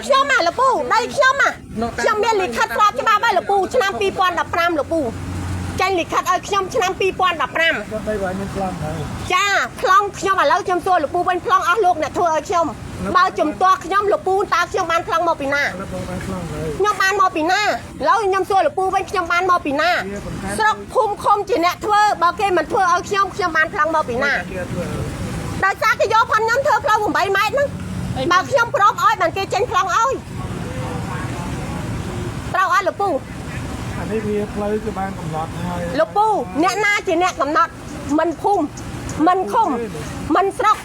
ខ្ញុំមកលពូដៃខ្ញុំមកខ្ញុំមានលិខិតស្របច្បាប់ហើយលពូឆ្នាំ2015លពូចាញ់លិខិតឲ្យខ្ញុំឆ្នាំ2015ចាប្លង់ខ្ញុំឥឡូវខ្ញុំសួរលពូវិញប្លង់អស់លោកអ្នកធ្វើឲ្យខ្ញុំបើជំទាស់ខ្ញុំលពូតើខ្ញុំបានប្លង់មកពីណាខ្ញុំបានមកពីណាឥឡូវខ្ញុំសួរលពូវិញខ្ញុំបានមកពីណាស្រុកភូមិឃុំជាអ្នកធ្វើបើគេមិនធ្វើឲ្យខ្ញុំបានប្លង់មកពីណាដោយសារគេយកផាន់ខ្ញុំធ្វើផ្លូវ8ម៉ែត្រហ្នឹងបើខ្ញុំព្រមឲ្យបានគេចេញប្លង់ឲ្យត្រូវអត់លពូអានេះវាផ្លូវគឺបានកំណត់ហើយលោកពូអ្នកណាជាអ្នកកំណត់មិនភូមិមិនឃុំមិនស្រុក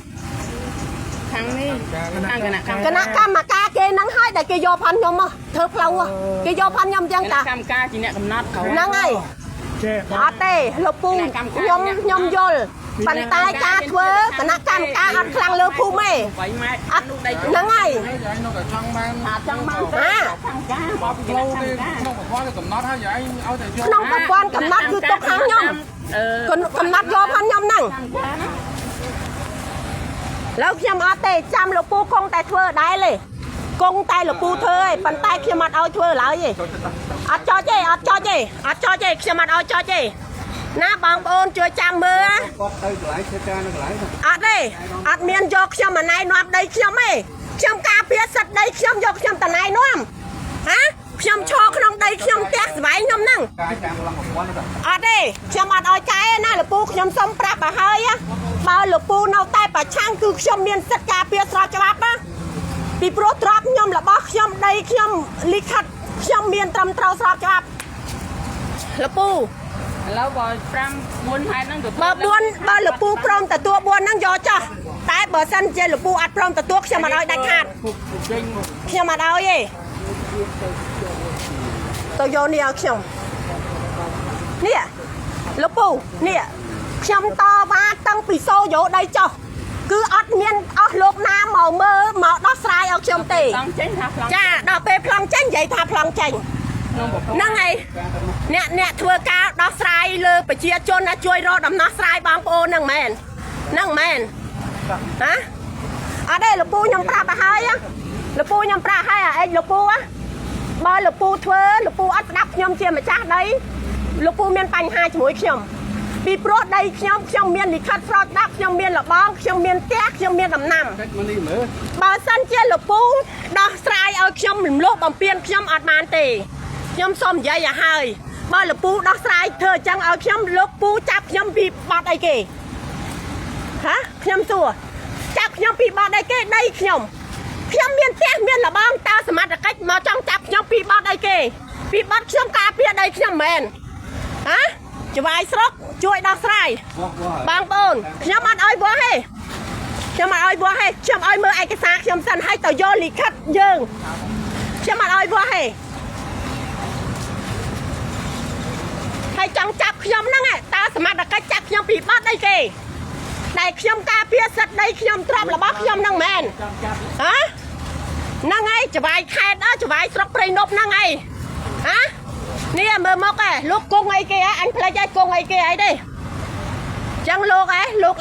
ខាងនេះខាងគណៈកម្មការគេនឹងហើយដែលគេយកផាន់ខ្ញុំមកធ្វើផ្លូវគេយកផាន់ខ្ញុំអញ្ចឹងតាកម្មការជាអ្នកកំណត់ហ្នឹងហើយអត់ទេលោកពូខ្ញុំយល់ប៉ុន្តែការធ្វើគណៈកម្មការអត់ខ្លាំងលើភូមិទេអត់ហ្នឹងហើយចង់បានកម្មការមកពីគណៈកម្មការក្នុងប្រព័ន្ធកំណត់គឺទុកខាងខ្ញុំកំណត់យកផាន់ខ្ញុំហ្នឹងแล้วខ្ញុំអត់ទេចាំលោកពូគង់តែធ្វើដែរទេគង់តែលោកពូធ្វើឯងប៉ុន្តែខ្ញុំអត់ឲ្យធ្វើឡើយទេអត់ចោចទេខ្ញុំអត់ឲ្យចោចទេណាបងប្អូនជួយចាំមើលគាត់ទៅកន្លែងធ្វើការនៅកន្លែងអត់ទេអត់មានយកខ្ញុំមកណែនាំដីខ្ញុំទេខ្ញុំការពារសិទ្ធិដីខ្ញុំយកខ្ញុំតណែនាំហាខ្ញុំឈរក្នុងដីខ្ញុំផ្ទះស្វែងខ្ញុំហ្នឹងអត់ទេខ្ញុំអត់ឲ្យកែណាលោកពូខ្ញុំសុំប្រាប់ឲ្យហើយបើលោកពូនៅតែប្រឆាំងគឺខ្ញុំមានសិទ្ធិការពារស្របច្បាប់ណាពីព្រោះទ្រព្យខ្ញុំរបស់ខ្ញុំដីខ្ញុំលិខិតខ្ញុំមានត្រឹមត្រូវស្របច្បាប់លោកពូឥឡូវបើ5 4ហែហ្នឹងបើលោកពូព្រមទទួល4ហ្នឹងយកចោះតែបើសិនជាលោកពូអត់ព្រមទទួលខ្ញុំអត់ឲ្យដាច់ខាតខ្ញុំអត់ឲ្យទេទៅយកនេះឲ្យខ្ញុំនេះលោកពូនេះខ្ញុំតវ៉ាតាំងពីសូយោដីចោះគឺអត់មានអស់លោកណាមកមើលមកដោះស្រាយឲ្យខ្ញុំទេចាដល់ពេលប្លង់ចេញនិយាយថាប្លង់ចេញហ្នឹងហើយអ្នកធ្វើការដោះស្រាយលើប្រជាជនណាជួយរកដំណោះស្រាយបងប្អូនហ្នឹងមែនហ្នឹងមែនណាអត់ទេលោកពូខ្ញុំប្រាប់ទៅហើយលោកពូខ្ញុំប្រាប់ហើយអីលោកពូបើលោកពូធ្វើលោកពូអត់ស្ដាប់ខ្ញុំជាម្ចាស់ដីលោកពូមានបញ្ហាជាមួយខ្ញុំពីព្រោះដីខ្ញុំមានលិខិតស្របច្បាប់ខ្ញុំមានលបងខ្ញុំមានផ្ទះខ្ញុំមានដំណាំបើសិនជាលោកពូដោះស្រាយឲ្យខ្ញុំរំលោភបំពានខ្ញុំអត់បានទេខ្ញុំសូមនិយាយឲ្យហើយបើលោកពូដោះស្រាយធ្វើអញ្ចឹងឲ្យខ្ញុំលោកពូចាប់ខ្ញុំពីបទអីគេហាខ្ញុំសួរចាប់ខ្ញុំពីបទអីគេដីខ្ញុំមានផ្ទះមានលបងតើសមត្ថកិច្ចមកចង់ចាប់ខ្ញុំពីបទអីគេពីបទខ្ញុំការពារដីខ្ញុំមែនហាច្បាយស្រុកជួយដោះស្រាយបងប្អូនខ្ញុំអត់ឲ្យវាស់ទេខ្ញុំអត់ឲ្យវាស់ទេខ្ញុំឲ្យមើលឯកសារខ្ញុំសិនឲ្យទៅយកលិខិតយើងខ្ញុំអត់ឲ្យវាស់ទេហើយចង់ចាប់ខ្ញុំហ្នឹងតើសមត្ថកិច្ចចាប់ខ្ញុំពីបទអីគេដែលខ្ញុំការពារសិទ្ធិដីខ្ញុំទ្រព្យរបស់ខ្ញុំហ្នឹងមែនហ៎ហ្នឹងហើយច្បាយខេតច្បាយស្រុកព្រៃនប់ហ្នឹងហើយហ៎នេះមើលមកលោកគង់អីគេអញផ្លេចឲ្យគង់អីគេអីទេចឹងលោក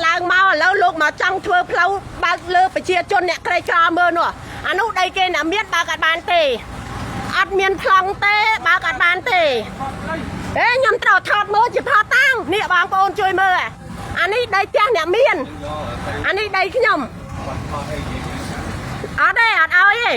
ឡើងមកឥឡូវលោកមកចង់ធ្វើផ្លូវបើកលើប្រជាជនអ្នកក្រីក្រមើលនោះអានោះដីគេអ្នកមានបើកអត់បានទេអត់មានប្លង់ទេបើកអត់បានទេខ្ញុំត្រូវថតមើលជាផតតាំងនេះបងប្អូនជួយមើលអានេះដីផ្ទះអ្នកមានអានេះដីខ្ញុំអត់ទេអត់ឲ្យទេ